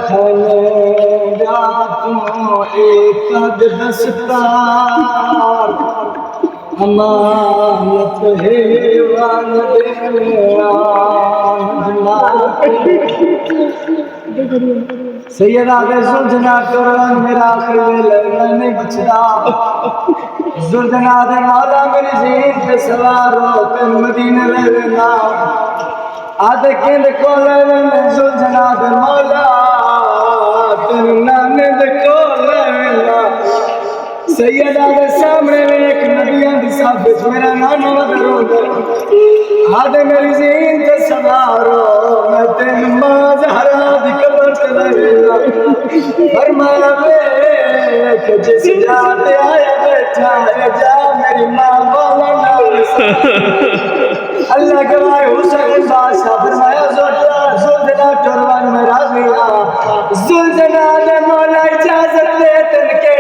کھلے راتوں ایک قد دستار امانت ہے وان سیدہ بے زلجنا کرن میرا آخری ویلے نہیں بچدا زلجنا دے مولا میری زین پہ سوار ہو تن مدینہ لے لینا آدھے کند کو لے لینا زلجنا دے مولا تن نانے دے کو لے لینا سیدہ دے سامنے میں ایک نبیان دی ثابت میرا نانا ودرو در آدھے میری زین پہ سوار ہو میں تین ماں زہرا دی قبر چلے لینا فرمایا کہ جس جاتے آیا بیٹھا ہے جا میری ماں والا نام اللہ گواہ حسین بادشاہ فرمایا زلجنا ٹروان میں راضی زلجنا نے مولا اجازت دے تن کے